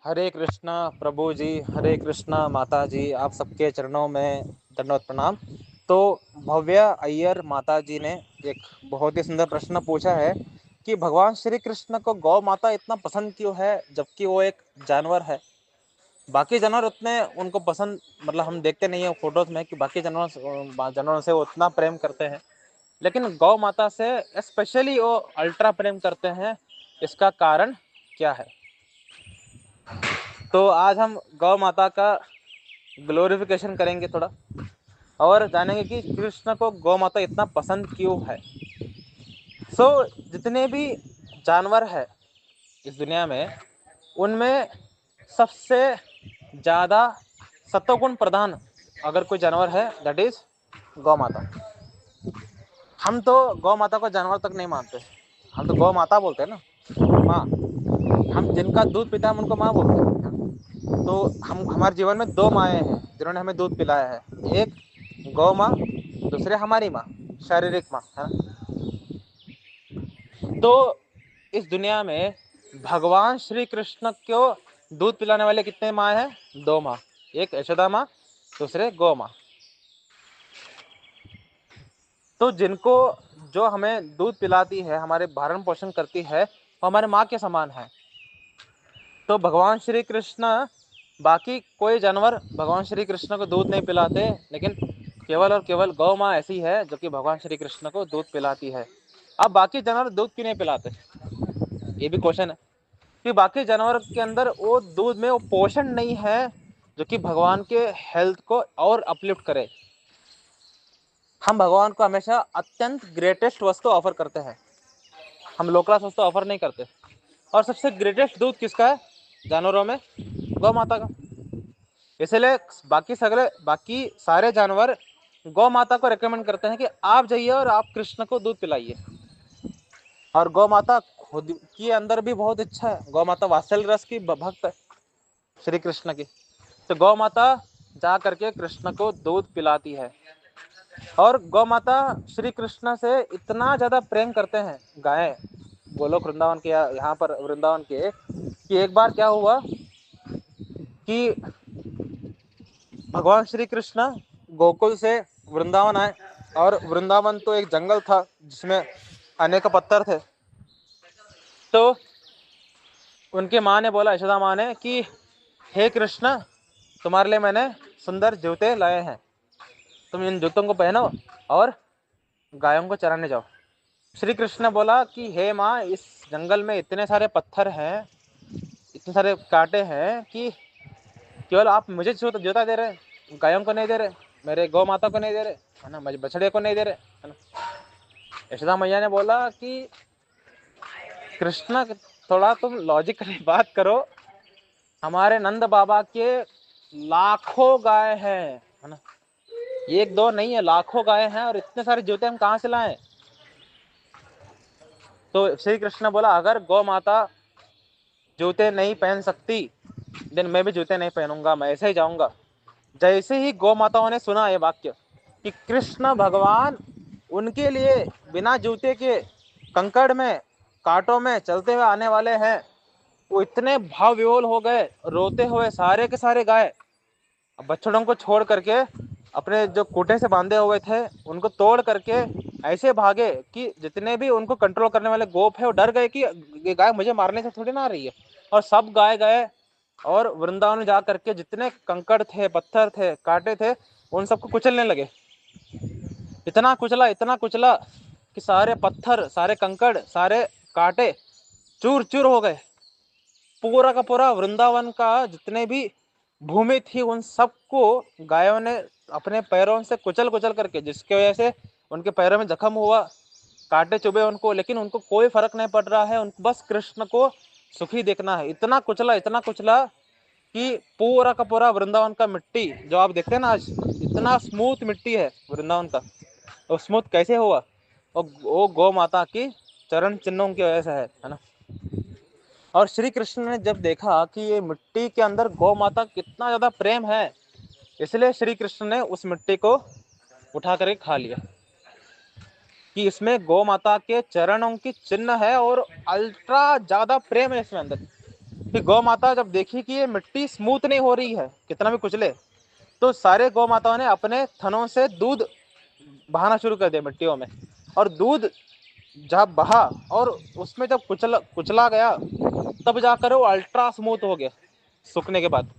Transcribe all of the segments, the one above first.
हरे कृष्णा प्रभु जी, हरे कृष्णा माता जी, आप सबके चरणों में दंडवत प्रणाम। तो भव्य अय्यर माता जी ने एक बहुत ही सुंदर प्रश्न पूछा है कि भगवान श्री कृष्ण को गौ माता इतना पसंद क्यों है, जबकि वो एक जानवर है। बाकी जानवर उतने उनको पसंद, मतलब हम देखते नहीं है फोटोज में कि बाकी जानवरों से वो उतना प्रेम करते हैं, लेकिन गौ माता से स्पेशली वो अल्ट्रा प्रेम करते हैं। इसका कारण क्या है? तो आज हम गौ माता का ग्लोरिफिकेशन करेंगे थोड़ा, और जानेंगे कि कृष्ण को गौ माता इतना पसंद क्यों है। जितने भी जानवर है इस दुनिया में, उनमें सबसे ज़्यादा सत्वगुण प्रधान अगर कोई जानवर है, दैट इज गौ माता। हम तो गौ माता को जानवर तक नहीं मानते, हम तो गौ माता बोलते हैं ना, माँ। हम जिनका दूध पीता है हम उनको माँ बोलते हैं। तो हम हमारे जीवन में दो माएँ हैं जिन्होंने हमें दूध पिलाया है। एक गौ माँ, दूसरे हमारी माँ, शारीरिक माँ, है ना। तो इस दुनिया में भगवान श्री कृष्ण को दूध पिलाने वाले कितने माँ हैं? दो माँ। एक यशोदा माँ, दूसरे गौ माँ। तो जिनको जो हमें दूध पिलाती है, हमारे भरण पोषण करती है, वो हमारे माँ के समान है। तो भगवान श्री कृष्ण, बाकी कोई जानवर भगवान श्री कृष्ण को दूध नहीं पिलाते, लेकिन केवल और केवल गौ माँ ऐसी है जो कि भगवान श्री कृष्ण को दूध पिलाती है। अब बाकी जानवर दूध क्यों नहीं पिलाते, ये भी क्वेश्चन है। कि बाकी जानवर के अंदर वो दूध में वो पोषण नहीं है जो कि भगवान के हेल्थ को और अपलिफ्ट करे। हम भगवान को हमेशा अत्यंत ग्रेटेस्ट वस्तु ऑफर करते हैं, हम लो क्लास वस्तु ऑफर नहीं करते। और सबसे ग्रेटेस्ट दूध किसका है जानवरों में? गौ माता का। इसलिए बाकी सारे जानवर गौ माता को रेकमेंड करते हैं कि आप जाइए और आप कृष्ण को दूध पिलाइए। और गौ माता खुद के अंदर भी बहुत इच्छा है, गौ माता वात्सल्य रस की भक्त है श्री कृष्ण की। तो गौ माता जा करके कृष्ण को दूध पिलाती है। और गौ माता श्री कृष्ण से इतना ज्यादा प्रेम करते हैं गाय, गोलोक वृंदावन के, यहाँ पर वृंदावन के, कि एक बार क्या हुआ कि भगवान श्री कृष्ण गोकुल से वृंदावन आए। और वृंदावन तो एक जंगल था जिसमें अनेक पत्थर थे। तो उनके माँ ने बोला, यशोदा माँ ने, कि हे कृष्ण, तुम्हारे लिए मैंने सुंदर जूते लाए हैं, तुम इन जूतों को पहनो और गायों को चराने जाओ। श्री कृष्ण ने बोला कि हे माँ, इस जंगल में इतने सारे पत्थर हैं, इतने सारे कांटे हैं, कि केवल आप मुझे जूता दे रहे, गायों को नहीं दे रहे, मेरे गौ माता को नहीं दे रहे, है ना, मुझे बछड़े को नहीं दे रहे, है ना। यशोदा मैया ने बोला कि कृष्ण, थोड़ा तुम लॉजिकली बात करो, हमारे नंद बाबा के लाखों गाय हैं, है ना, एक दो नहीं है, लाखों गाय हैं, और इतने सारे जूते हम कहाँ से लाएं? तो श्री कृष्ण बोला, अगर गौ माता जूते नहीं पहन सकती, दिन मैं भी जूते नहीं पहनूंगा, मैं ऐसे ही जाऊंगा। जैसे ही गौ माताओं ने सुना ये वाक्य कि कृष्ण भगवान उनके लिए बिना जूते के कंकड़ में, कांटों में चलते हुए आने वाले हैं, वो इतने भाव विवोल हो गए, रोते हुए सारे के सारे गाय बछड़ों को छोड़ करके, अपने जो खूंटे से बांधे हुए थे उनको तोड़ करके ऐसे भागे कि जितने भी उनको कंट्रोल करने वाले गोप है वो डर गए कि ये गाय मुझे मारने से थोड़ी ना आ रही है। और सब गाय गए और वृंदावन में जा करके जितने कंकड़ थे, पत्थर थे, कांटे थे, उन सबको कुचलने लगे। इतना कुचला कि सारे पत्थर, सारे कंकड़, सारे कांटे चूर चूर हो गए। पूरा का पूरा वृंदावन का जितने भी भूमि थी उन सबको गायों ने अपने पैरों से कुचल कुचल करके, जिसकी वजह से उनके पैरों में जख्म हुआ, कांटे चुभे उनको, लेकिन उनको कोई फर्क नहीं पड़ रहा है, उनको बस कृष्ण को सुखी देखना है। इतना कुचला कि पूरा का पूरा वृंदावन का मिट्टी जो आप देखते हैं ना आज, इतना स्मूथ मिट्टी है वृंदावन का। तो स्मूथ कैसे हुआ? वो गौ माता की चरण चिन्हों की वजह से है ना। और श्री कृष्ण ने जब देखा कि ये मिट्टी के अंदर गौ माता कितना ज्यादा प्रेम है, इसलिए श्री कृष्ण ने उस मिट्टी को उठा करके खा लिया कि इसमें गौ माता के चरणों की चिन्ह है और अल्ट्रा ज्यादा प्रेम है इसमें अंदर। कि गौ माता जब देखी कि ये मिट्टी स्मूथ नहीं हो रही है, कितना भी कुचले, तो सारे गौ माताओं ने अपने थनों से दूध बहाना शुरू कर दिया मिट्टियों में, और दूध जब बहा और उसमें जब कुचला गया, तब जाकर वो अल्ट्रा स्मूथ हो गया सूखने के बाद।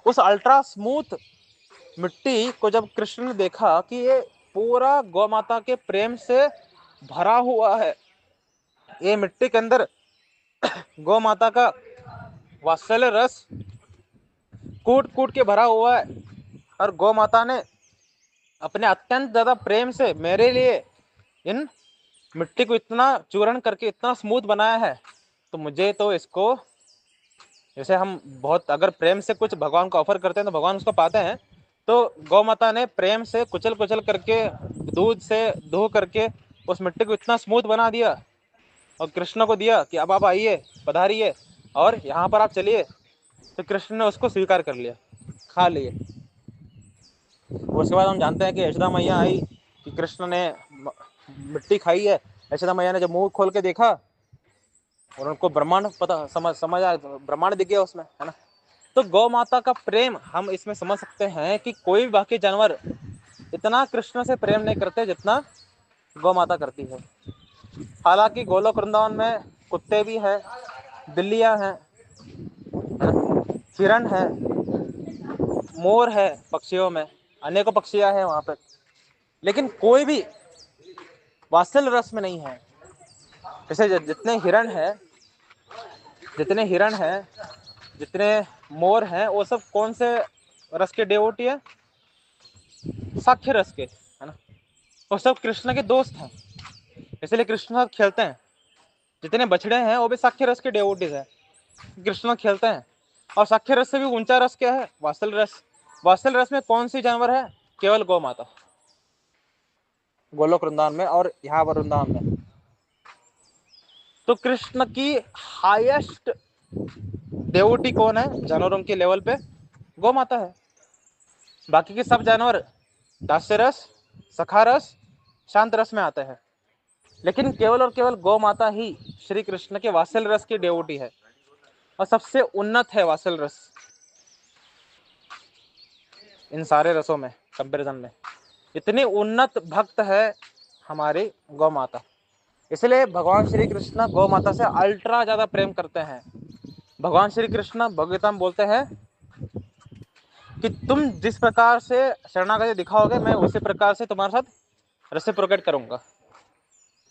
उस अल्ट्रा स्मूथ मिट्टी को जब कृष्ण ने देखा कि ये पूरा गौ माता के प्रेम से भरा हुआ है, ये मिट्टी के अंदर गौ माता का वात्सल्य रस कूट कूट के भरा हुआ है, और गौ माता ने अपने अत्यंत ज्यादा प्रेम से मेरे लिए इन मिट्टी को इतना चूर्ण करके इतना स्मूथ बनाया है, तो मुझे तो इसको, जैसे हम बहुत अगर प्रेम से कुछ भगवान को ऑफर करते हैं तो भगवान उसको पाते हैं, तो गौ माता ने प्रेम से कुचल कुचल करके दूध से धो करके उस मिट्टी को इतना स्मूथ बना दिया और कृष्ण को दिया कि अब आप आइए, पधारिए और यहाँ पर आप चलिए। तो कृष्ण ने उसको स्वीकार कर लिया, खा लिए। उसके बाद हम जानते हैं कि यशोदा मैया आई कि कृष्ण ने मिट्टी खाई है। यशोदा मैया ने जब मुंह खोल के देखा और उनको ब्रह्मांड पता समझ आया, ब्रह्मांड दिख गया उसमें, है ना। तो गौ माता का प्रेम हम इसमें समझ सकते हैं कि कोई भी बाकी जानवर इतना कृष्ण से प्रेम नहीं करते जितना गौ माता करती है। हालांकि गोलोक वृंदावन में कुत्ते भी हैं, बिल्लियां हैं, हिरण है, मोर है, पक्षियों में अनेकों पक्षियां हैं वहां पर, लेकिन कोई भी वात्सल्य रस में नहीं है। जैसे जितने हिरण हैं, जितने मोर हैं, वो सब कौन से रस के डेवोटी है? साक्ष्य रस के, है ना। वो सब कृष्ण के दोस्त हैं, इसलिए कृष्ण साथ खेलते हैं। जितने बछड़े हैं वो भी साक्ष्य रस के डेवोटीज हैं, कृष्ण खेलते हैं। और साक्ष्य रस से भी ऊंचा रस क्या है? वात्सल्य रस। वात्सल्य रस में कौन सी जानवर है? केवल गौ माता, गोलोक वृंदावन में और यहाँ पर वृंदावन में। तो कृष्ण की हाईएस्ट डेवोटी कौन है जानवरों के लेवल पे? गौ माता है। बाकी के सब जानवर दास्य रस, सखा रस, शांत रस में आते हैं, लेकिन केवल और केवल गौ माता ही श्री कृष्ण के वात्सल्य रस की डेवोटी है, और सबसे उन्नत है वात्सल्य रस इन सारे रसों में कंपैरिजन में। इतनी उन्नत भक्त है हमारी गौ माता, इसलिए भगवान श्री कृष्ण गौ माता से अल्ट्रा ज्यादा प्रेम करते हैं। भगवान श्री कृष्ण भगवतम बोलते हैं कि तुम जिस प्रकार से शरणागति दिखाओगे, मैं उसी प्रकार से तुम्हारे साथ रेसिप्रोकेट करूंगा।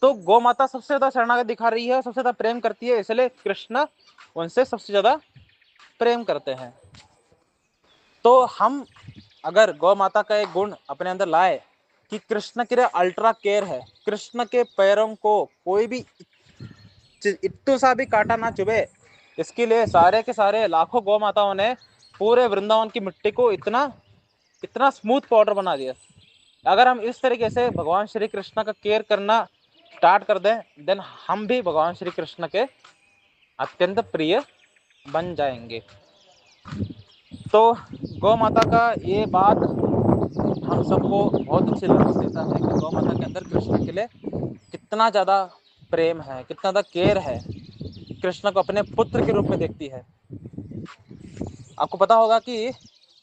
तो गौ माता सबसे ज्यादा शरणागति दिखा रही है, सबसे ज्यादा प्रेम करती है, इसलिए कृष्ण उनसे सबसे ज्यादा प्रेम करते हैं। तो हम अगर गौ माता का एक गुण अपने अंदर लाए कि कृष्ण के लिए अल्ट्रा केयर है, कृष्ण के पैरों को कोई भी इत्तू सा भी कांटा ना चुभे, इसके लिए सारे के सारे लाखों गौ माताओं ने पूरे वृंदावन की मिट्टी को इतना इतना स्मूथ पाउडर बना दिया। अगर हम इस तरीके से भगवान श्री कृष्ण का केयर करना स्टार्ट कर दें, देन हम भी भगवान श्री कृष्ण के अत्यंत प्रिय बन जाएंगे। तो गौ माता का ये बात हम सबको बहुत अच्छी लग देता है कि गौ माता के अंदर कृष्ण के लिए कितना ज़्यादा प्रेम है, कितना ज़्यादा केयर है। कृष्ण को अपने पुत्र के रूप में देखती है। आपको पता होगा कि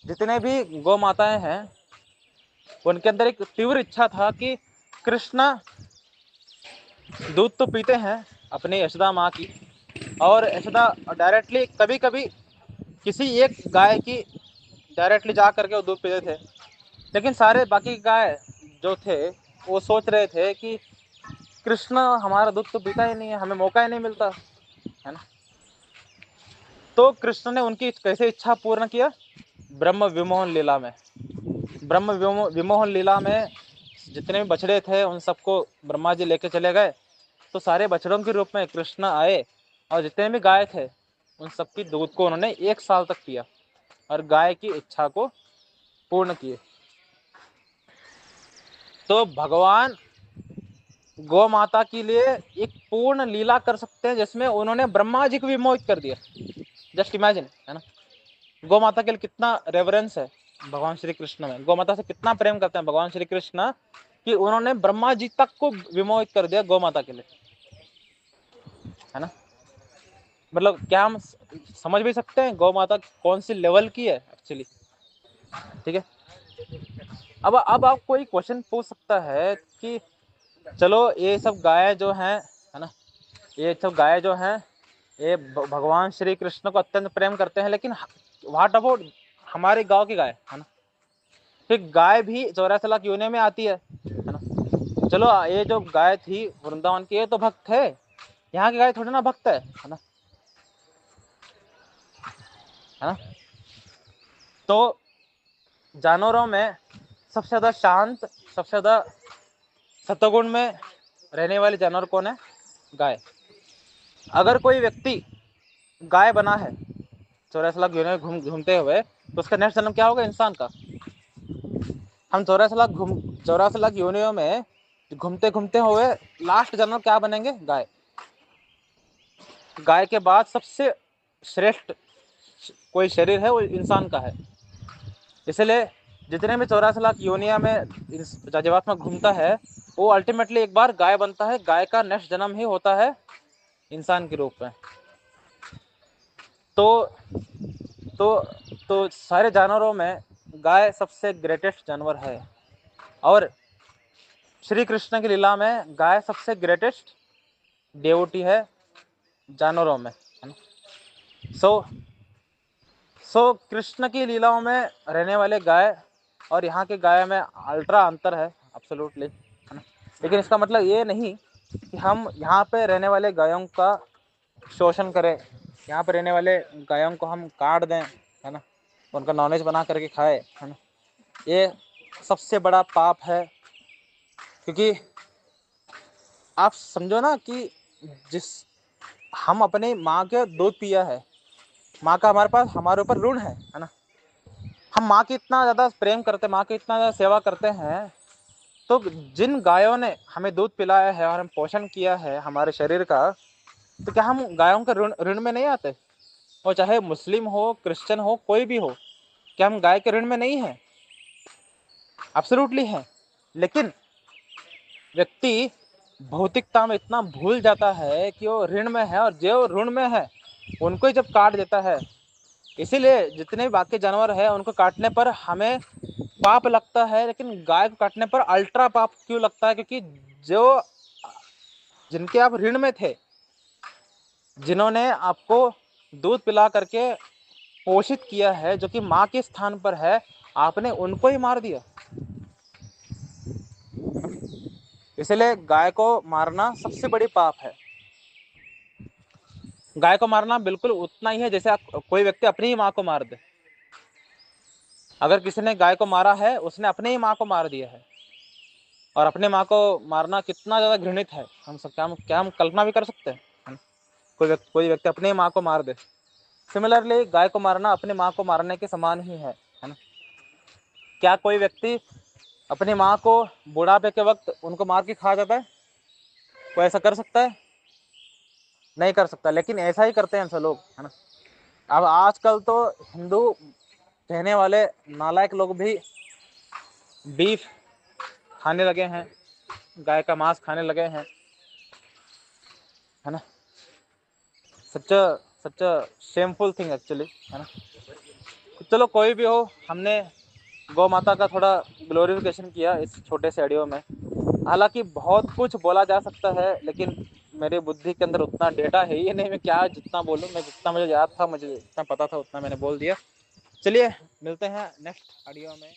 जितने भी गौ माताएं हैं उनके अंदर एक तीव्र इच्छा था कि कृष्ण दूध तो पीते हैं अपनी यशोदा माँ की, और यशोदा डायरेक्टली कभी कभी किसी एक गाय की डायरेक्टली जा करके वो दूध पीते थे, लेकिन सारे बाकी गाय जो थे वो सोच रहे थे कि कृष्ण हमारा दूध तो पीता ही नहीं है, हमें मौका ही नहीं मिलता, है ना। तो कृष्ण ने उनकी कैसे इच्छा पूर्ण किया? ब्रह्म विमोहन लीला में। ब्रह्म विमोहन लीला में जितने भी बछड़े थे उन सबको ब्रह्मा जी लेके चले गए, तो सारे बछड़ों के रूप में कृष्ण आए, और जितने भी गाय थे उन सबकी दूध को उन्होंने 1 साल तक पिया और गाय की इच्छा को पूर्ण किए। तो भगवान गौ माता के लिए एक पूर्ण लीला कर सकते हैं जिसमें उन्होंने ब्रह्मा जी को भी मोहित कर दिया। जस्ट इमेजिन, है ना। गौ माता के लिए कितना रेवरेंस है भगवान श्री कृष्ण में, गौ माता से कितना प्रेम करते हैं भगवान श्री कृष्ण कि उन्होंने ब्रह्मा जी तक को विमोहित कर दिया गौ माता के लिए, है ना। मतलब क्या हम समझ भी सकते हैं गौ माता कौन सी लेवल की है एक्चुअली? ठीक है। अब आप कोई क्वेश्चन पूछ सकता है कि चलो ये सब गाय जो हैं, है ना, ये सब गाय जो हैं ये भगवान श्री कृष्ण को अत्यंत प्रेम करते हैं, लेकिन व्हाट अबाउट हमारे गांव की गाय, है ना? फिर गाय भी 84 लाख योनियों में आती है ना? चलो ये जो गाय थी वृंदावन की, ये तो भक्त है, यहाँ की गाय थोड़ी ना भक्त है ना? है ना? तो जानवरों में सबसे ज्यादा शांत, सबसे ज्यादा सत्वगुण में रहने वाले जानवर कौन है? गाय। अगर कोई व्यक्ति गाय बना है 84 लाख योनियों में घूमते हुए, तो उसका नेक्स्ट जन्म क्या होगा? इंसान का। हम 84 लाख योनियों में घूमते घूमते हुए लास्ट जन्म क्या बनेंगे? गाय। गाय के बाद सबसे श्रेष्ठ कोई शरीर है वो इंसान का है। इसलिए जितने भी 84 लाख योनिया में जीवात्मा घूमता है, वो अल्टीमेटली एक बार गाय बनता है। गाय का नेक्स्ट जन्म ही होता है इंसान के रूप में। तो तो तो सारे जानवरों में गाय सबसे ग्रेटेस्ट जानवर है, और श्री कृष्ण की लीला में गाय सबसे ग्रेटेस्ट डेवोटी है जानवरों में, है ना? सो कृष्ण की लीलाओं में रहने वाले गाय और यहाँ के गाय में अल्ट्रा अंतर है, एब्सोल्युटली, है ना? लेकिन इसका मतलब ये नहीं कि हम यहाँ पे रहने वाले गायों का शोषण करें, यहाँ पे रहने वाले गायों को हम काट दें, है ना, उनका नॉलेज बना करके खाए, है ना? ये सबसे बड़ा पाप है। क्योंकि आप समझो ना कि जिस हम अपनी माँ के दूध पिया है, माँ का हमारे पास हमारे ऊपर ऋण है ना? हम माँ की इतना ज़्यादा प्रेम करते हैं, माँ की इतना ज़्यादा सेवा करते हैं, तो जिन गायों ने हमें दूध पिलाया है और हम पोषण किया है हमारे शरीर का, तो क्या हम गायों के ऋण ऋण में नहीं आते? और चाहे मुस्लिम हो, क्रिश्चियन हो, कोई भी हो, क्या हम गाय के ऋण में नहीं है? एब्सोल्युटली है। लेकिन व्यक्ति भौतिकता में इतना भूल जाता है कि वो ऋण में है, और जो ऋण में है उनको ही जब काट देता है। इसीलिए जितने भी बाकी जानवर है उनको काटने पर हमें पाप लगता है, लेकिन गाय को काटने पर अल्ट्रा पाप क्यों लगता है? क्योंकि जो जिनके आप ऋण में थे, जिन्होंने आपको दूध पिला करके पोषित किया है, जो कि माँ के स्थान पर है, आपने उनको ही मार दिया। इसलिए गाय को मारना सबसे बड़ी पाप है। गाय को मारना बिल्कुल उतना ही है जैसे कोई व्यक्ति अपनी ही माँ को मार दे। अगर किसी ने गाय को मारा है, उसने अपनी ही माँ को मार दिया है। और अपने माँ को मारना कितना ज्यादा घृणित है, हम सब क्या हम कल्पना भी कर सकते हैं? कोई व्यक्ति अपनी माँ को मार दे। सिमिलरली गाय को मारना अपनी माँ को मारने के समान ही है ना? क्या कोई व्यक्ति अपनी माँ को बुढ़ापे के वक्त उनको मार के खा जाता है? कोई ऐसा कर सकता है? नहीं कर सकता। लेकिन ऐसा ही करते हैं सब लोग, है ना? अब आजकल तो हिंदू कहने वाले नालायक लोग भी बीफ खाने लगे हैं, गाय का मांस खाने लगे हैं, है ना? सच सच शेमफुल थिंग एक्चुअली, है ना? चलो कोई भी हो, हमने गौ माता का थोड़ा ग्लोरिफिकेशन किया इस छोटे से ऑडियो में। हालांकि बहुत कुछ बोला जा सकता है, लेकिन मेरी बुद्धि के अंदर उतना डेटा है ही नहीं, मैं क्या जितना बोलूँ। मैं जितना मुझे याद था, मुझे जितना पता था उतना मैंने बोल दिया। चलिए मिलते हैं नेक्स्ट ऑडियो में।